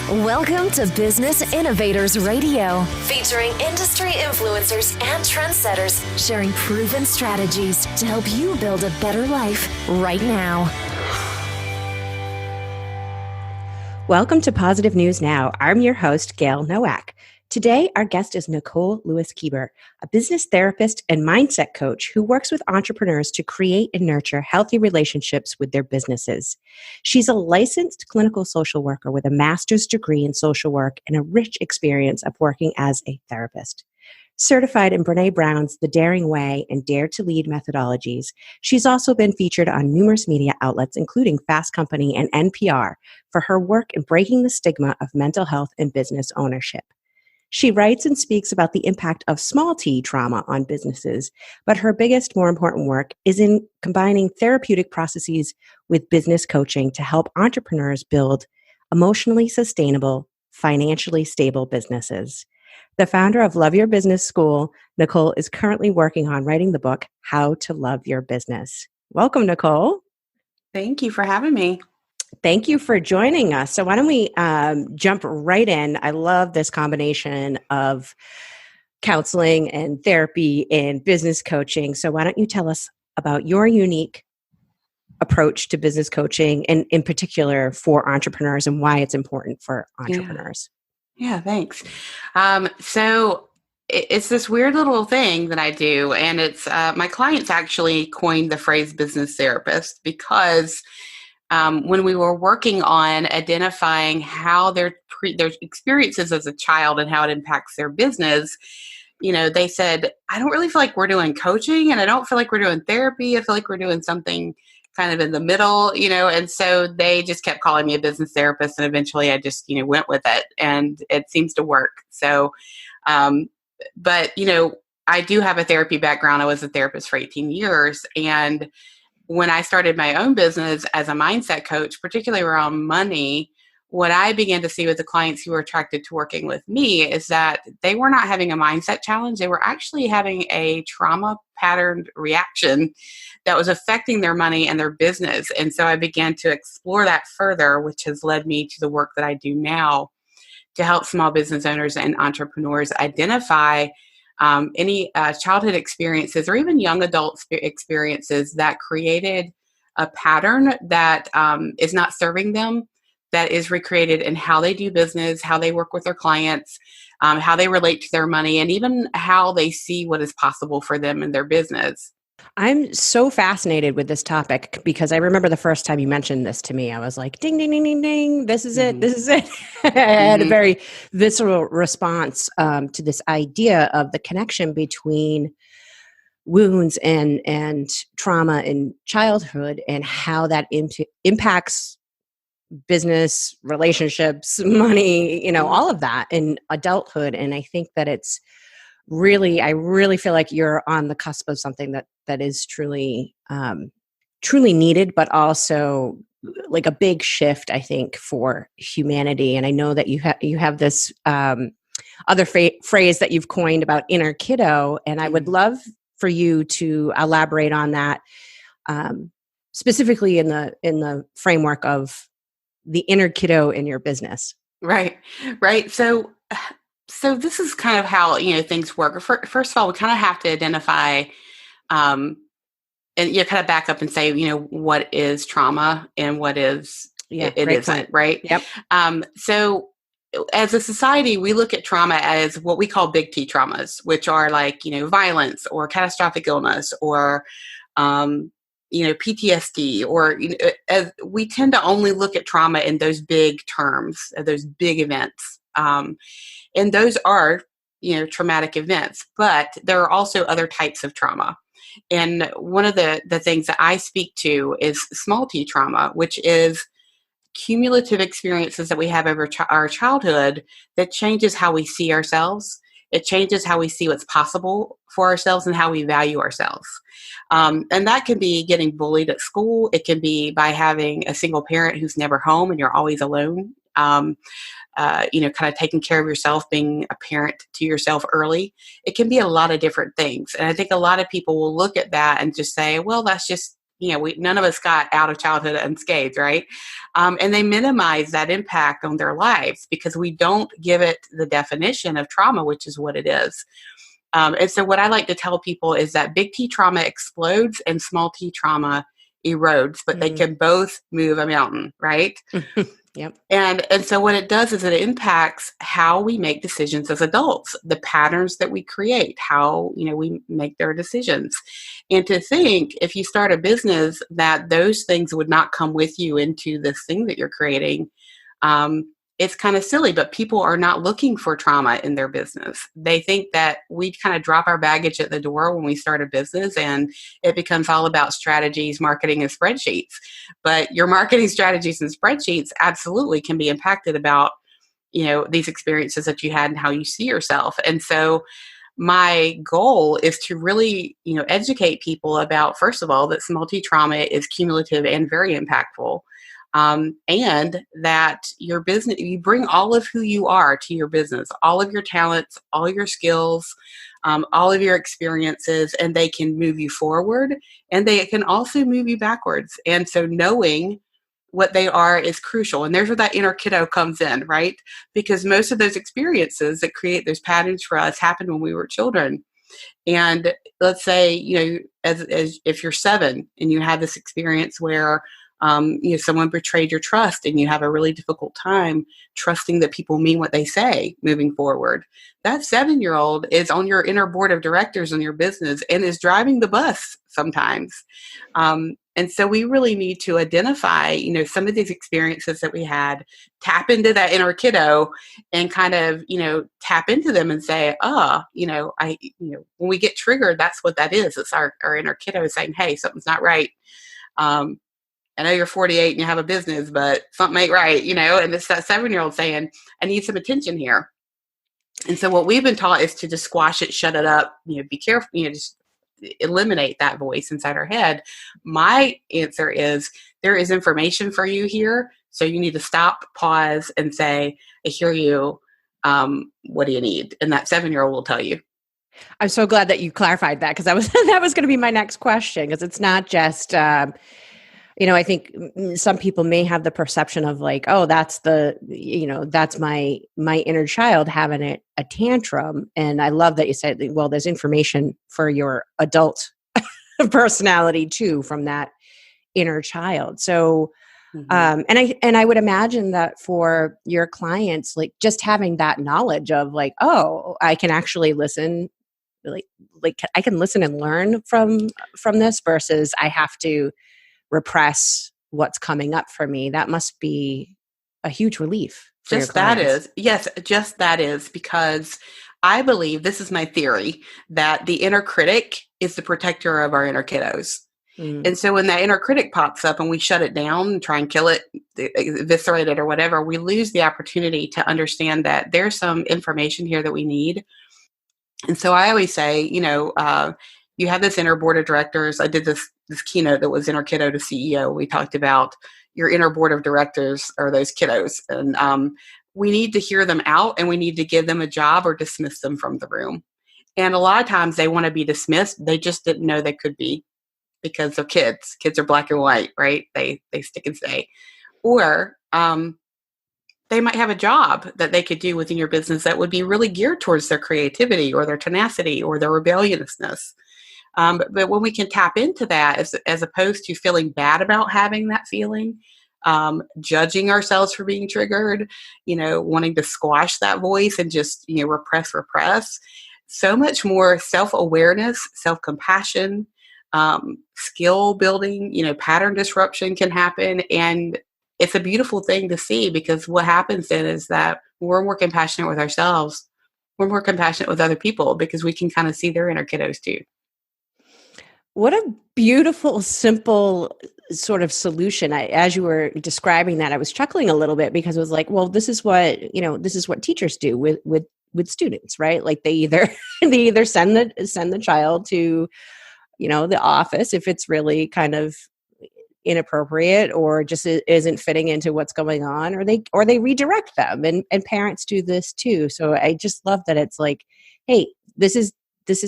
Welcome to Business Innovators Radio, featuring industry influencers and trendsetters sharing proven strategies to help you build a better life right now. Welcome to Positive News Now. I'm your host, Gail Nowak. Today, our guest is Nicole Lewis-Keeber, a business therapist and mindset coach who works with entrepreneurs to create and nurture healthy relationships with their businesses. She's a licensed clinical social worker with a master's degree in social work and a rich experience of working as a therapist. Certified in Brené Brown's The Daring Way and Dare to Lead methodologies, she's also been featured on numerous media outlets, including Fast Company and NPR, for her work in breaking the stigma of mental health and business ownership. She writes and speaks about the impact of small t trauma on businesses, but her biggest, more important work is in combining therapeutic processes with business coaching to help entrepreneurs build emotionally sustainable, financially stable businesses. The founder of Love Your Business School, Nicole, is currently working on writing the book, How to Love Your Business. Welcome, Nicole. Thank you for having me. Thank you for joining us. So why don't we jump right in? I love this combination of counseling and therapy and business coaching. So why don't you tell us about your unique approach to business coaching and in particular for entrepreneurs and why it's important for entrepreneurs? Yeah, thanks. So it's this weird little thing that I do, and it's my clients actually coined the phrase business therapist because when we were working on identifying how their experiences as a child and how it impacts their business, they said, I don't really feel like we're doing coaching and I don't feel like we're doing therapy. I feel like we're doing something kind of in the middle, and so they just kept calling me a business therapist, and eventually I just, went with it, and it seems to work. So, but, I do have a therapy background. I was a therapist for 18 years, and when I started my own business as a mindset coach, particularly around money, what I began to see with the clients who were attracted to working with me is that they were not having a mindset challenge. They were actually having a trauma patterned reaction that was affecting their money and their business. And so I began to explore that further, which has led me to the work that I do now to help small business owners and entrepreneurs identify any childhood experiences or even young adult experiences that created a pattern that is not serving them, that is recreated in how they do business, how they work with their clients, how they relate to their money, and even how they see what is possible for them in their business. I'm so fascinated with this topic because I remember the first time you mentioned this to me, I was like, ding, ding, ding, ding, ding, this is it, this is it. I had a very visceral response to this idea of the connection between wounds and trauma in childhood and how that impacts business, relationships, money, all of that in adulthood. And I think that it's I really feel like you're on the cusp of something that is truly needed, but also like a big shift, I think, for humanity. And I know that you have this other phrase that you've coined about inner kiddo, and I would love for you to elaborate on that, specifically in the framework of the inner kiddo in your business. Right. So this is kind of how, things work. First of all, we kind of have to identify, and you kind of back up and say, what is trauma and what is it isn't, point. Right? Yep. So as a society, we look at trauma as what we call big T traumas, which are like, violence or catastrophic illness or, PTSD, or as we tend to only look at trauma in those big terms, those big events. And those are, traumatic events, but there are also other types of trauma. And one of the things that I speak to is small t trauma, which is cumulative experiences that we have over our childhood that changes how we see ourselves. It changes how we see what's possible for ourselves and how we value ourselves. And that can be getting bullied at school. It can be by having a single parent who's never home and you're always alone. Kind of taking care of yourself, being a parent to yourself early. It can be a lot of different things. And I think a lot of people will look at that and just say, well, that's just none of us got out of childhood unscathed, right? And they minimize that impact on their lives because we don't give it the definition of trauma, which is what it is. And so what I like to tell people is that big T trauma explodes and small T trauma erodes, but they can both move a mountain, right? Yep. And so what it does is it impacts how we make decisions as adults, the patterns that we create, how, we make their decisions. And to think if you start a business that those things would not come with you into this thing that you're creating, it's kind of silly, but people are not looking for trauma in their business. They think that we kind of drop our baggage at the door when we start a business and it becomes all about strategies, marketing, and spreadsheets. But your marketing strategies and spreadsheets absolutely can be impacted about, these experiences that you had and how you see yourself. And so my goal is to really, educate people about, first of all, that small T trauma is cumulative and very impactful. And that your business, you bring all of who you are to your business, all of your talents, all your skills, all of your experiences, and they can move you forward and they can also move you backwards. And so knowing what they are is crucial. And there's where that inner kiddo comes in, right? Because most of those experiences that create those patterns for us happened when we were children. And let's say, as if you're 7 and you have this experience where someone betrayed your trust and you have a really difficult time trusting that people mean what they say moving forward. That 7-year-old is on your inner board of directors in your business and is driving the bus sometimes. And so we really need to identify, some of these experiences that we had, tap into that inner kiddo and kind of, tap into them and say, when we get triggered, that's what that is. It's our inner kiddo saying, hey, something's not right. I know you're 48 and you have a business, but something ain't right, and it's that 7-year-old saying, I need some attention here. And so what we've been taught is to just squash it, shut it up, be careful, just eliminate that voice inside our head. My answer is there is information for you here. So you need to stop, pause, and say, I hear you. What do you need? And that 7-year-old will tell you. I'm so glad that you clarified that because that was going to be my next question because it's not just, I think some people may have the perception of like, oh, that's that's my inner child having a tantrum. And I love that you said, well, there's information for your adult personality too from that inner child. So, and I would imagine that for your clients, like just having that knowledge of like, oh, I can actually listen, like I can listen and learn from this versus I have to repress what's coming up for me. That must be a huge relief. Just that is because I believe, this is my theory, that the inner critic is the protector of our inner kiddos. And so when that inner critic pops up and we shut it down and try and kill it, eviscerate it or whatever, we lose the opportunity to understand that there's some information here that we need. And so I always say, you have this inner board of directors. I did this keynote that was Inner Kiddo to CEO. We talked about your inner board of directors are those kiddos. And we need to hear them out and we need to give them a job or dismiss them from the room. And a lot of times they want to be dismissed. They just didn't know they could be because they're kids. Kids are black and white, right? They stick and stay. Or they might have a job that they could do within your business that would be really geared towards their creativity or their tenacity or their rebelliousness. But when we can tap into that, as opposed to feeling bad about having that feeling, judging ourselves for being triggered, wanting to squash that voice and just, repress, so much more self-awareness, self-compassion, skill building, pattern disruption can happen. And it's a beautiful thing to see because what happens then is that we're more compassionate with ourselves. We're more compassionate with other people because we can kind of see their inner kiddos too. What a beautiful, simple sort of solution. As you were describing that, I was chuckling a little bit because it was like, well, this is what teachers do with students, right? Like they either send the child to, the office if it's really kind of inappropriate or just isn't fitting into what's going on, or they redirect them. And parents do this too. So I just love that it's like, hey, this is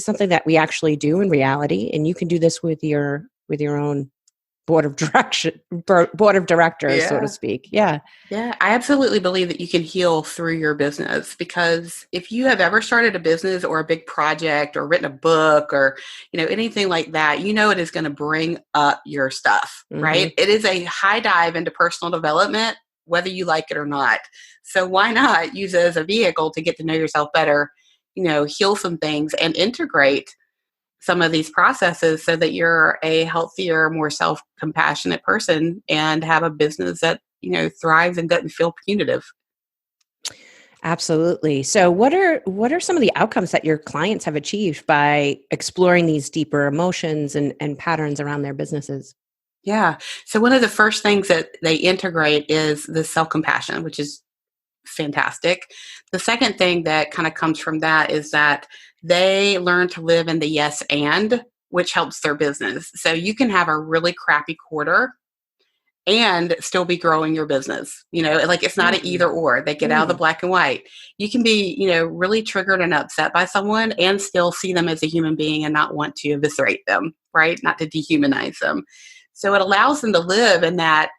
something that we actually do in reality, and you can do this with your own board of directors, so to Yeah. speak. Yeah. Yeah, I absolutely believe that you can heal through your business, because if you have ever started a business or a big project or written a book or, anything like that, it is going to bring up your stuff, Mm-hmm. right? It is a high dive into personal development, whether you like it or not. So why not use it as a vehicle to get to know yourself better, heal some things and integrate some of these processes so that you're a healthier, more self-compassionate person and have a business that, thrives and doesn't feel punitive. Absolutely. So what are some of the outcomes that your clients have achieved by exploring these deeper emotions and patterns around their businesses? Yeah. So one of the first things that they integrate is the self-compassion, which is fantastic. The second thing that kind of comes from that is that they learn to live in the yes and, which helps their business. So you can have a really crappy quarter and still be growing your business. Like it's not an either or. They get out of the black and white. You can be, really triggered and upset by someone and still see them as a human being and not want to eviscerate them, right? Not to dehumanize them. So it allows them to live in that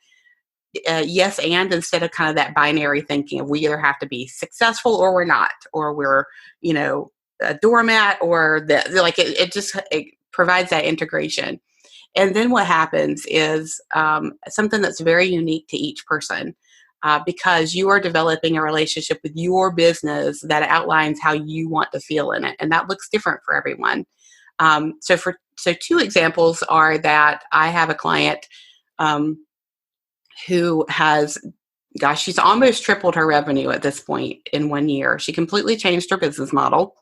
yes and, instead of kind of that binary thinking of we either have to be successful or we're not, or we're, a doormat, or like it provides that integration. And then what happens is something that's very unique to each person, because you are developing a relationship with your business that outlines how you want to feel in it. And that looks different for everyone. So two examples are that I have a client who has, she's almost tripled her revenue at this point in 1 year. She completely changed her business model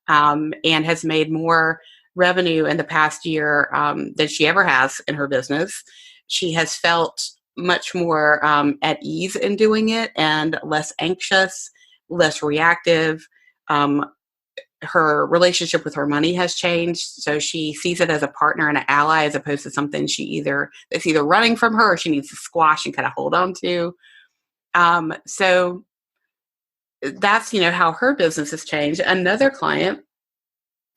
and has made more revenue in the past year than she ever has in her business. She has felt much more at ease in doing it and less anxious, less reactive. Her relationship with her money has changed. So she sees it as a partner and an ally, as opposed to something that's either running from her or she needs to squash and kind of hold on to. So that's, how her business has changed. Another client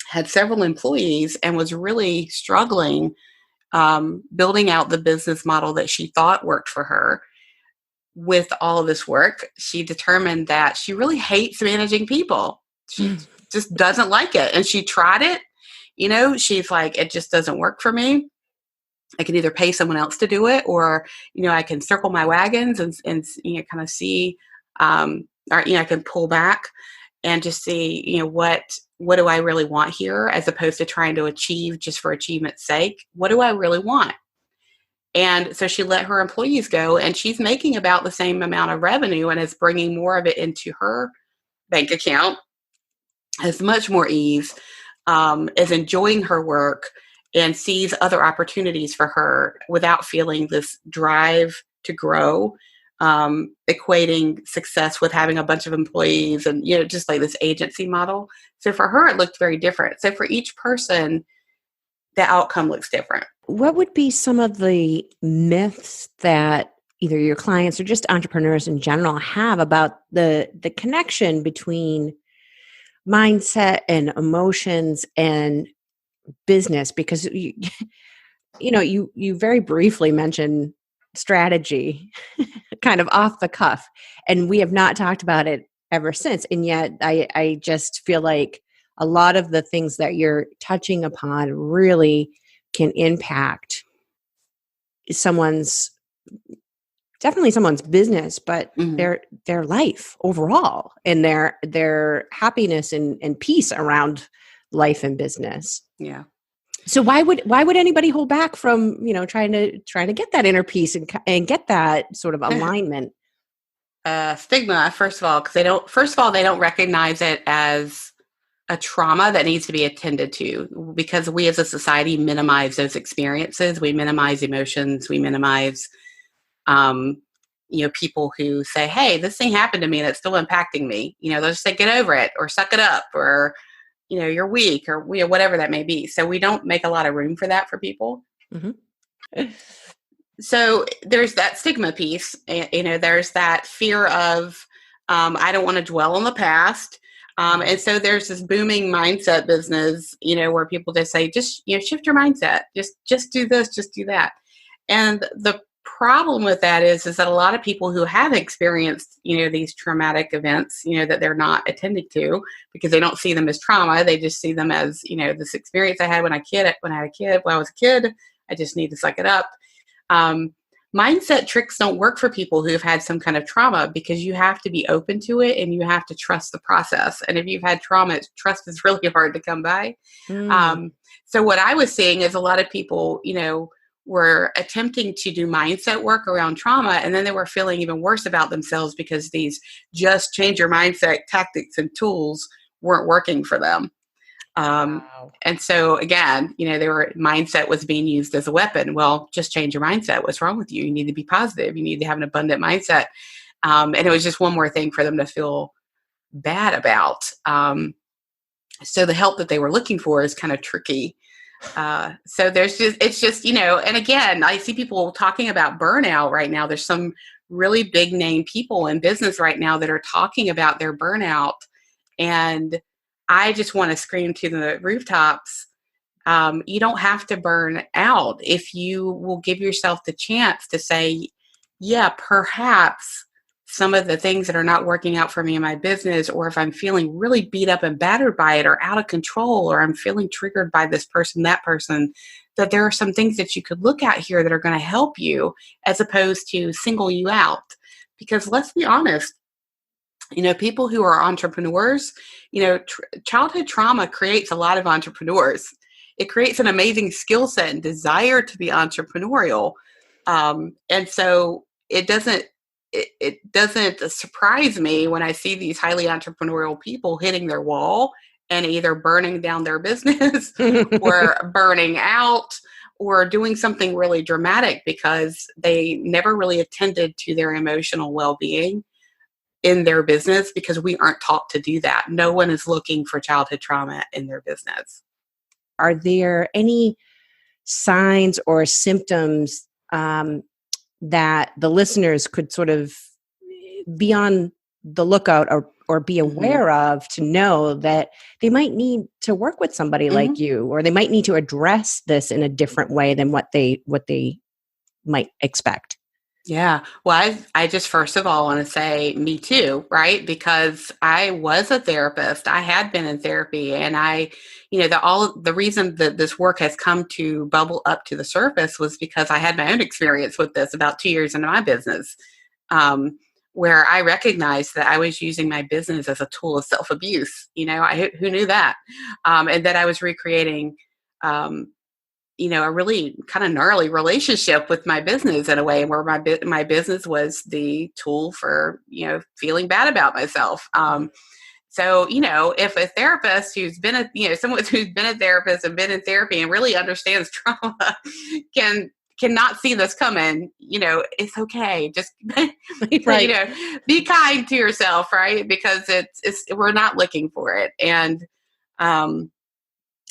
had several employees and was really struggling building out the business model that she thought worked for her. With all of this work, she determined that she really hates managing people. She just doesn't like it. And she tried it. She's like, it just doesn't work for me. I can either pay someone else to do it, or, I can circle my wagons and kind of see, or, I can pull back and just see, what do I really want here, as opposed to trying to achieve just for achievement's sake. What do I really want? And so she let her employees go, and she's making about the same amount of revenue and is bringing more of it into her bank account, has much more ease, is enjoying her work, and sees other opportunities for her without feeling this drive to grow, equating success with having a bunch of employees and, just like this agency model. So for her, it looked very different. So for each person, the outcome looks different. What would be some of the myths that either your clients or just entrepreneurs in general have about the connection between mindset and emotions and business? Because you very briefly mentioned strategy kind of off the cuff, and we have not talked about it ever since. And yet I just feel like a lot of the things that you're touching upon really can impact definitely someone's business, but their life overall, and their happiness and peace around life and business. Yeah. So why would anybody hold back from, trying to get that inner peace and get that sort of alignment? Stigma, first of all, because they don't recognize it as a trauma that needs to be attended to, because we as a society minimize those experiences. We minimize emotions. We minimize, people who say, hey, this thing happened to me and it's still impacting me. They'll just say, get over it, or suck it up, or, you're weak, or whatever that may be. So we don't make a lot of room for that for people. Mm-hmm. So there's that stigma piece. There's that fear of, I don't want to dwell on the past. And so there's this booming mindset business, where people just say, just, shift your mindset, just do this, just do that. And the problem with that is that a lot of people who have experienced, these traumatic events, that they're not attending to because they don't see them as trauma. They just see them as, this experience I had when I was a kid, I just need to suck it up. Mindset tricks don't work for people who have had some kind of trauma because you have to be open to it and you have to trust the process. And if you've had trauma, trust is really hard to come by. So what I was seeing is a lot of people, were attempting to do mindset work around trauma, and then they were feeling even worse about themselves because these just change your mindset tactics and tools weren't working for them. Wow. And so again, mindset was being used as a weapon. Well, just change your mindset. What's wrong with you? You need to be positive. You need to have an abundant mindset. And it was just one more thing for them to feel bad about. So the help that they were looking for is kind of tricky. So it's just, and again, I see people talking about burnout right now. There's some really big name people in business right now that are talking about their burnout. And I just want to scream to the rooftops. You don't have to burn out if you will give yourself the chance to say, yeah, perhaps some of the things that are not working out for me in my business, or if I'm feeling really beat up and battered by it or out of control, or I'm feeling triggered by this person, that person, that there are some things that you could look at here that are going to help you as opposed to single you out. Because let's be honest, people who are entrepreneurs, childhood trauma creates a lot of entrepreneurs. It creates an amazing skill set and desire to be entrepreneurial. And so it doesn't surprise me when I see these highly entrepreneurial people hitting their wall and either burning down their business or burning out or doing something really dramatic because they never really attended to their emotional well-being in their business, because we aren't taught to do that. No one is looking for childhood trauma in their business. Are there any signs or symptoms that the listeners could sort of be on the lookout or be aware of to know that they might need to work with somebody like you, or they might need to address this in a different way than what they might expect? Yeah. Well, I just first of all want to say me too, right? Because I was a therapist. I had been in therapy, and the reason that this work has come to bubble up to the surface was because I had my own experience with this about 2 years into my business, where I recognized that I was using my business as a tool of self-abuse. Who knew that? And that I was recreating, a really kind of gnarly relationship with my business in a way where my business was the tool for, feeling bad about myself. So, if a therapist who's been someone who's been a therapist and been in therapy and really understands trauma cannot see this coming, it's okay. Just, Right. Be kind to yourself, right? Because we're not looking for it. And,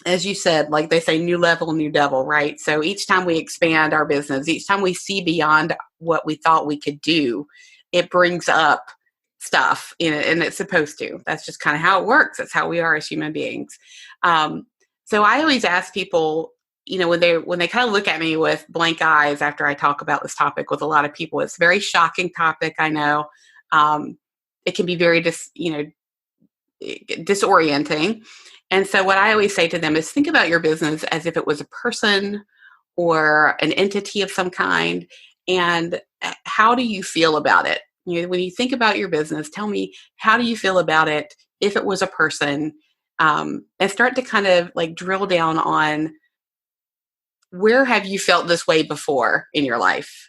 as you said, like they say, new level, new devil, right? So each time we expand our business, each time we see beyond what we thought we could do, it brings up stuff, and it's supposed to. That's just kind of how it works. That's how we are as human beings. So I always ask people, when they kind of look at me with blank eyes after I talk about this topic with a lot of people, it's a very shocking topic. I know it can be very disorienting. And so what I always say to them is think about your business as if it was a person or an entity of some kind. And how do you feel about it? When you think about your business, tell me, how do you feel about it if it was a person? And start to kind of like drill down on, where have you felt this way before in your life?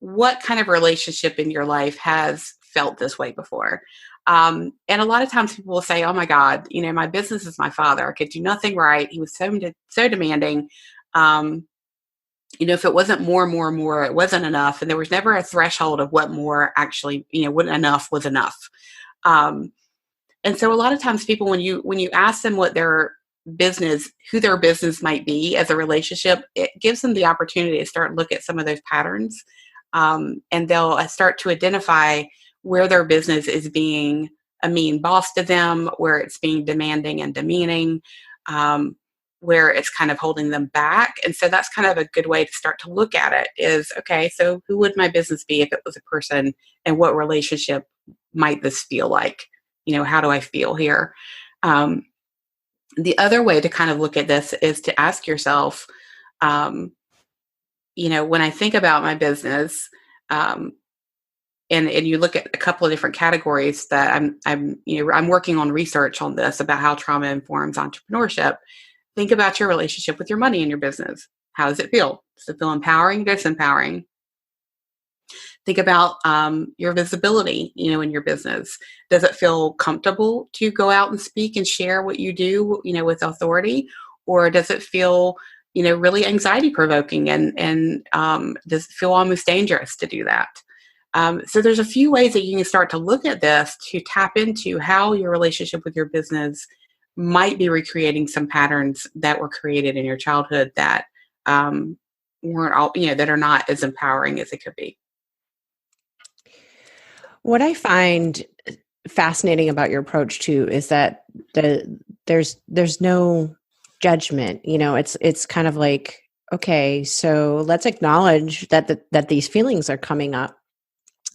What kind of relationship in your life has felt this way before? And a lot of times people will say, oh my God, my business is my father. I could do nothing right. He was so demanding. If it wasn't more, it wasn't enough. And there was never a threshold of what more actually, what enough was enough. And so a lot of times people, when you ask them what who their business might be as a relationship, it gives them the opportunity to start look at some of those patterns. And they'll start to identify where their business is being a mean boss to them, where it's being demanding and demeaning, where it's kind of holding them back. And so that's kind of a good way to start to look at it is, okay, so who would my business be if it was a person, and what relationship might this feel like? How do I feel here? The other way to kind of look at this is to ask yourself, when I think about my business, and you look at a couple of different categories that I'm working on research on this about how trauma informs entrepreneurship. Think about your relationship with your money in your business. How does it feel? Does it feel empowering, disempowering? Think about your visibility, in your business. Does it feel comfortable to go out and speak and share what you do, with authority? Or does it feel, really anxiety provoking and does it feel almost dangerous to do that? So there's a few ways that you can start to look at this to tap into how your relationship with your business might be recreating some patterns that were created in your childhood that weren't all, that are not as empowering as it could be. What I find fascinating about your approach too is that there's no judgment. It's kind of like, okay, so let's acknowledge that these feelings are coming up,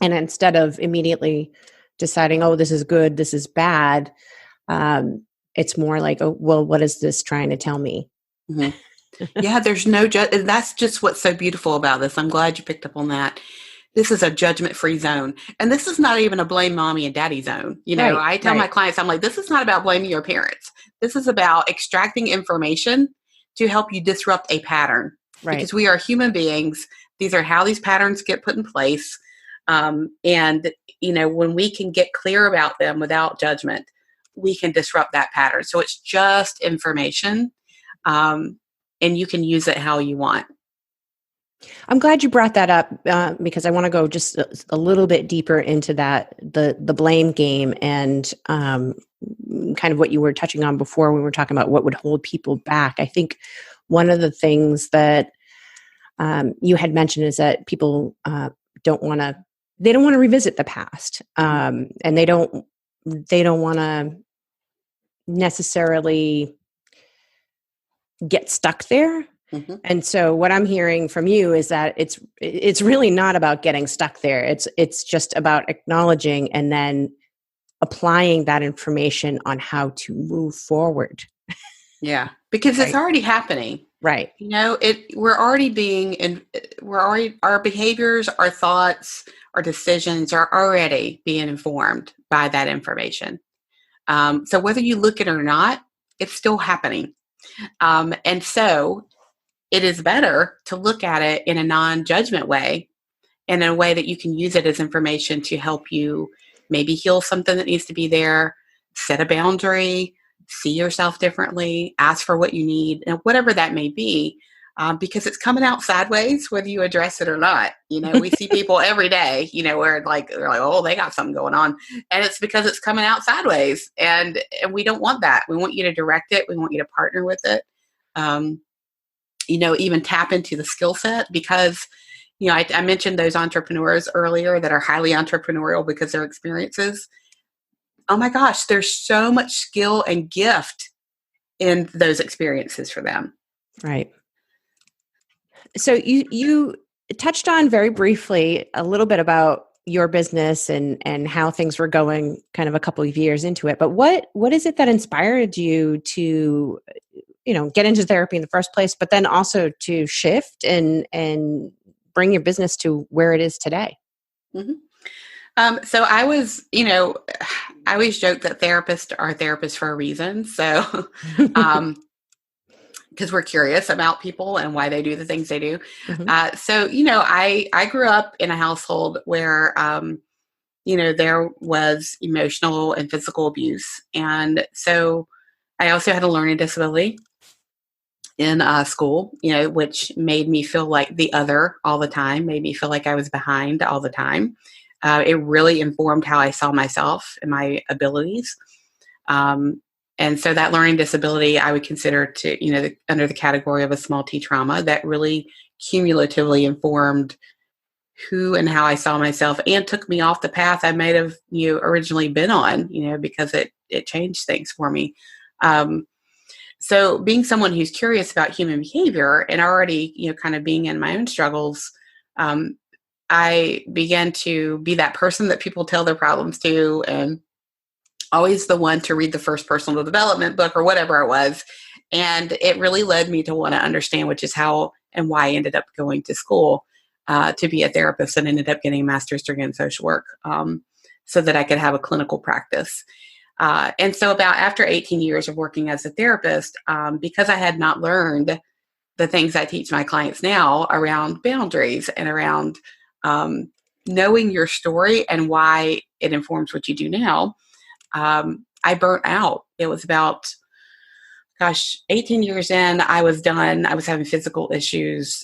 and instead of immediately deciding, oh, this is good, this is bad, it's more like, oh, well, what is this trying to tell me? Mm-hmm. Yeah, there's no and that's just what's so beautiful about this. I'm glad you picked up on that. This is a judgment-free zone. And this is not even a blame mommy and daddy zone. I tell my clients, I'm like, this is not about blaming your parents. This is about extracting information to help you disrupt a pattern. Right. Because we are human beings. These are how these patterns get put in place. And when we can get clear about them without judgment, we can disrupt that pattern. So it's just information, and you can use it how you want. I'm glad you brought that up because I want to go just a little bit deeper into that, the blame game, and kind of what you were touching on before when we were talking about what would hold people back. I think one of the things that you had mentioned is that people don't want to revisit the past, and they don't want to necessarily get stuck there. Mm-hmm. And so what I'm hearing from you is that it's really not about getting stuck there. It's just about acknowledging and then applying that information on how to move forward. Yeah, because It's already happening. Right. Our behaviors, our thoughts, our decisions are already being informed by that information. So whether you look at it or not, it's still happening. And so it is better to look at it in a non-judgment way, and in a way that you can use it as information to help you maybe heal something that needs to be there, set a boundary, see yourself differently, ask for what you need, and whatever that may be, because it's coming out sideways, whether you address it or not. We see people every day, where they're like, oh, they got something going on. And it's because it's coming out sideways. And we don't want that. We want you to direct it. We want you to partner with it. Even tap into the skill set, because, I mentioned those entrepreneurs earlier that are highly entrepreneurial because of their experiences. Oh my gosh, there's so much skill and gift in those experiences for them. Right. So you touched on very briefly a little bit about your business and how things were going kind of a couple of years into it. But what is it that inspired you to get into therapy in the first place, but then also to shift and bring your business to where it is today? Mm-hmm. So I was, I always joke that therapists are therapists for a reason. So, because we're curious about people and why they do the things they do. Mm-hmm. So, I grew up in a household where, there was emotional and physical abuse. And so I also had a learning disability in school, which made me feel like the other all the time, made me feel like I was behind all the time. It really informed how I saw myself and my abilities. And so that learning disability, I would consider to, under the category of a small T trauma that really cumulatively informed who and how I saw myself, and took me off the path I might have originally been on, because it changed things for me. So being someone who's curious about human behavior and already, kind of being in my own struggles, um, I began to be that person that people tell their problems to, and always the one to read the first personal development book or whatever it was. And it really led me to want to understand, which is how and why I ended up going to school to be a therapist, and ended up getting a master's degree in social work, so that I could have a clinical practice. And so about after 18 years of working as a therapist, because I had not learned the things I teach my clients now around boundaries and around knowing your story and why it informs what you do now, I burnt out. It was about, 18 years in, I was done. I was having physical issues.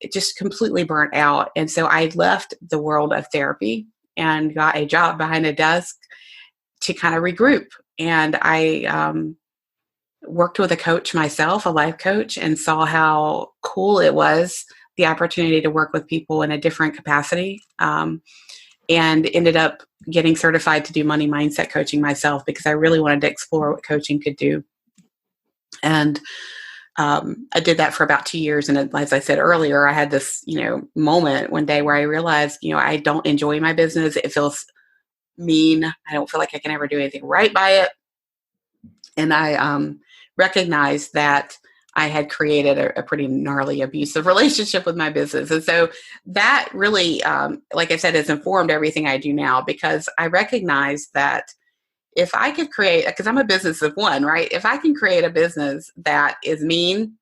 It just completely burnt out. And so I left the world of therapy and got a job behind a desk to kind of regroup. And I worked with a coach myself, a life coach, and saw how cool it was, the opportunity to work with people in a different capacity. And ended up getting certified to do money mindset coaching myself, because I really wanted to explore what coaching could do. And I did that for about 2 years. And as I said earlier, I had this, moment one day where I realized, I don't enjoy my business. It feels mean. I don't feel like I can ever do anything right by it. And I recognized that I had created a pretty gnarly, abusive relationship with my business. And so that really, like I said, has informed everything I do now, because I recognize that if I could create, because I'm a business of one, right? If I can create a business that is mean,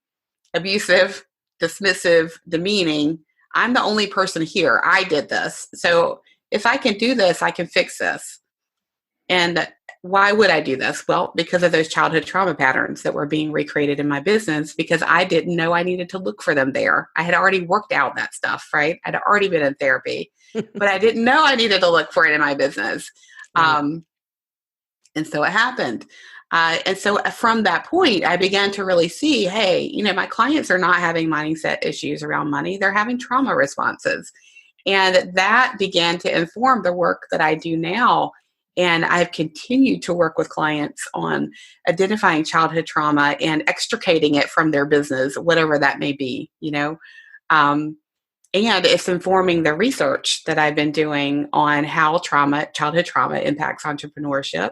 abusive, dismissive, demeaning, I'm the only person here. I did this. So if I can do this, I can fix this. And why would I do this? Well, because of those childhood trauma patterns that were being recreated in my business, because I didn't know I needed to look for them there. I had already worked out that stuff, right? I'd already been in therapy, but I didn't know I needed to look for it in my business. Right. And so it happened. And so from that point, I began to really see, hey, my clients are not having mindset issues around money. They're having trauma responses. And that began to inform the work that I do now. And I've continued to work with clients on identifying childhood trauma and extricating it from their business, whatever that may be, and it's informing the research that I've been doing on how childhood trauma impacts entrepreneurship.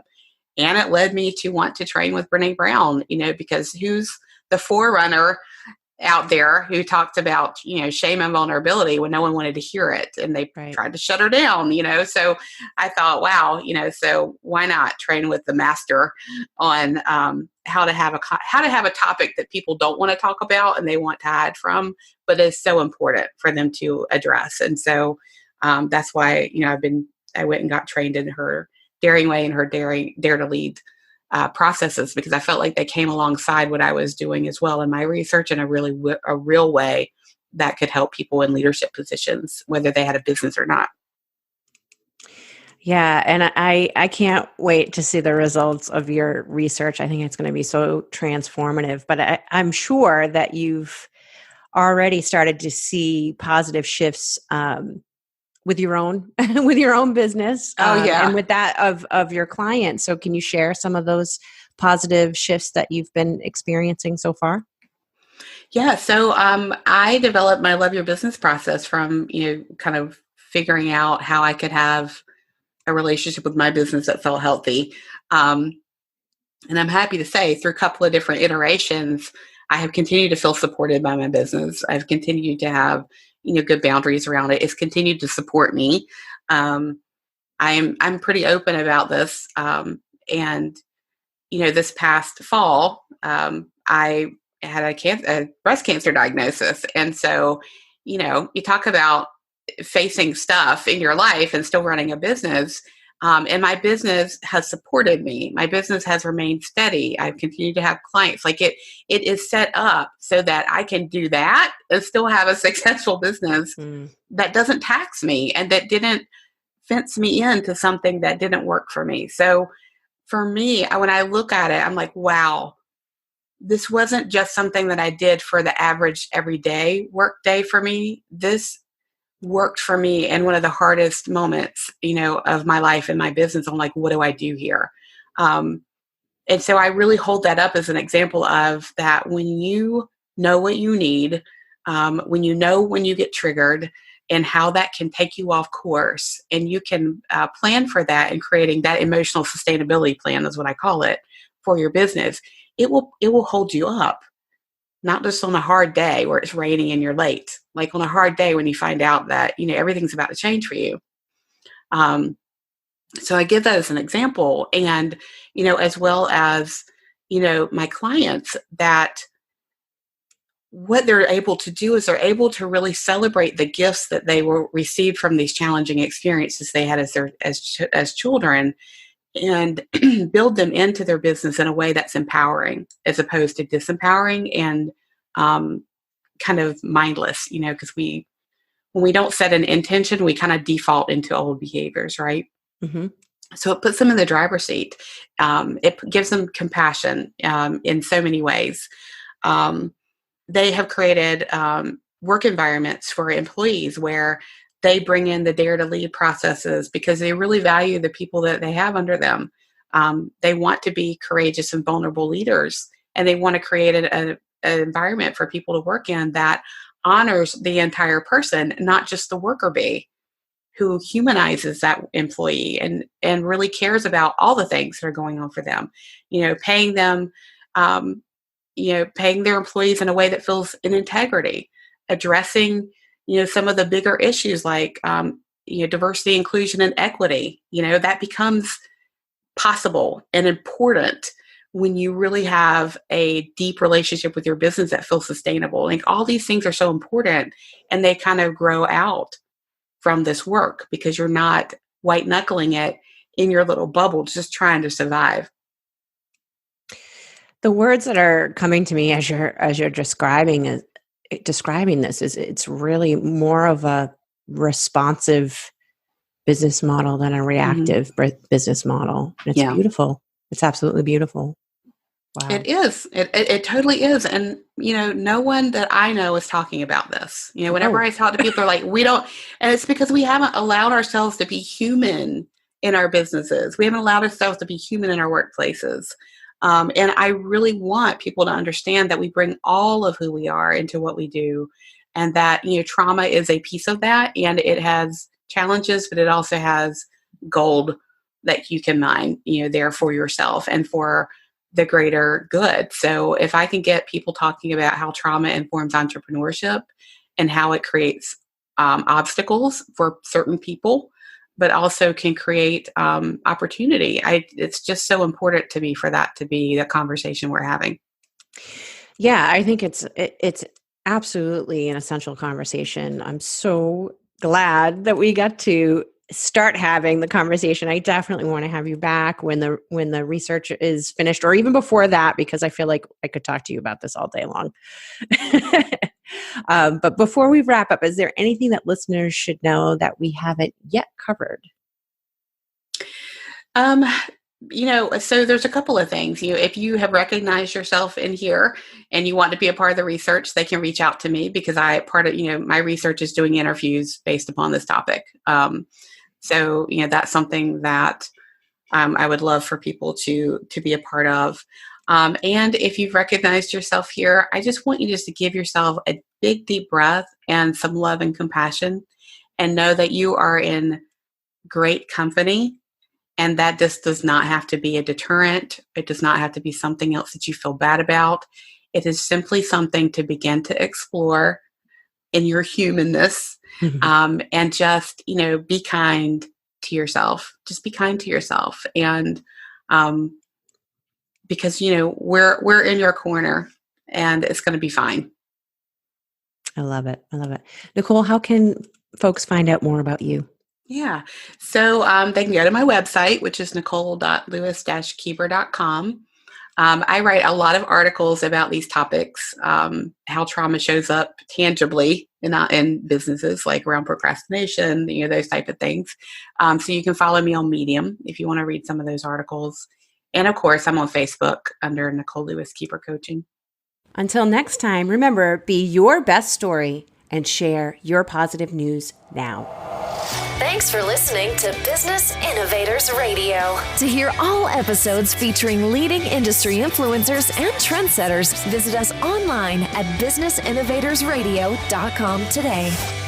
And it led me to want to train with Brené Brown, because who's the forerunner out there who talked about, shame and vulnerability when no one wanted to hear it, and they tried to shut her down, So I thought, wow, so why not train with the master on how to have a topic that people don't want to talk about and they want to hide from, but is so important for them to address. And so that's why, I went and got trained in her Daring Way and her Dare to Lead processes, because I felt like they came alongside what I was doing as well in my research in a real way that could help people in leadership positions, whether they had a business or not. Yeah. And I can't wait to see the results of your research. I think it's going to be so transformative, but I'm sure that you've already started to see positive shifts with your own business. And with that of your clients. So can you share some of those positive shifts that you've been experiencing so far? Yeah. So I developed my Love Your Business process from, kind of figuring out how I could have a relationship with my business that felt healthy. And I'm happy to say, through a couple of different iterations, I have continued to feel supported by my business. I've continued to have good boundaries around it. It's continued to support me. I'm pretty open about this. And this past fall, I had a breast cancer diagnosis. And so, you talk about facing stuff in your life and still running a business. And my business has supported me. My business has remained steady. I've continued to have clients. Like it is set up so that I can do that and still have a successful business that doesn't tax me and that didn't fence me into something that didn't work for me. So for me, when I look at it, I'm like, wow, this wasn't just something that I did for the average everyday work day for me. This worked for me in one of the hardest moments, of my life and my business. I'm like, what do I do here? And so I really hold that up as an example of that when you know what you need, when you know when you get triggered and how that can take you off course, and you can plan for that and creating that emotional sustainability plan is what I call it for your business, it will hold you up. Not just on a hard day where it's raining and you're late, like on a hard day when you find out that, everything's about to change for you. So I give that as an example. And, as well as, my clients, that what they're able to do is they're able to really celebrate the gifts that they were received from these challenging experiences they had as children, and build them into their business in a way that's empowering as opposed to disempowering and kind of mindless, because when we don't set an intention, we kind of default into old behaviors, right? Mm-hmm. So it puts them in the driver's seat. It gives them compassion in so many ways. They have created work environments for employees where they bring in the Dare to Lead processes because they really value the people that they have under them. They want to be courageous and vulnerable leaders, and they want to create an environment for people to work in that honors the entire person, not just the worker bee, who humanizes that employee and really cares about all the things that are going on for them. Paying them, paying their employees in a way that feels in integrity, addressing, some of the bigger issues like, diversity, inclusion, and equity. That becomes possible and important when you really have a deep relationship with your business that feels sustainable. Like all these things are so important, and they kind of grow out from this work because you're not white knuckling it in your little bubble, just trying to survive. The words that are coming to me as you're describing this is it's really more of a responsive business model than a reactive business model. And it's beautiful. It's absolutely beautiful. Wow. It is. It totally is. And, no one that I know is talking about this. Whenever I talk to people, they're like, we don't, and it's because we haven't allowed ourselves to be human in our businesses. We haven't allowed ourselves to be human in our workplaces. And I really want people to understand that we bring all of who we are into what we do, and that, trauma is a piece of that, and it has challenges, but it also has gold that you can mine, there for yourself and for the greater good. So if I can get people talking about how trauma informs entrepreneurship and how it creates obstacles for certain people, but also can create opportunity, it's just so important to me for that to be the conversation we're having. Yeah, I think it's absolutely an essential conversation. I'm so glad that we got to start having the conversation. I definitely want to have you back when the research is finished, or even before that, because I feel like I could talk to you about this all day long. But before we wrap up, is there anything that listeners should know that we haven't yet covered? So there's a couple of things. If you have recognized yourself in here and you want to be a part of the research, they can reach out to me because my research is doing interviews based upon this topic. So that's something that I would love for people to be a part of. And if you've recognized yourself here, I just want you just to give yourself a big, deep breath and some love and compassion, and know that you are in great company. And that just does not have to be a deterrent. It does not have to be something else that you feel bad about. It is simply something to begin to explore in your humanness, and just, be kind to yourself. Just be kind to yourself. And because, we're in your corner, and it's going to be fine. I love it. Nicole, how can folks find out more about you? Yeah. So they can go to my website, which is nicole.lewis-keeber.com. I write a lot of articles about these topics, how trauma shows up tangibly in businesses, like around procrastination, those type of things. So you can follow me on Medium if you want to read some of those articles. And of course, I'm on Facebook under Nicole Lewis Keeber Coaching. Until next time, remember, be your best story and share your positive news now. Thanks for listening to Business Innovators Radio. To hear all episodes featuring leading industry influencers and trendsetters, visit us online at businessinnovatorsradio.com today.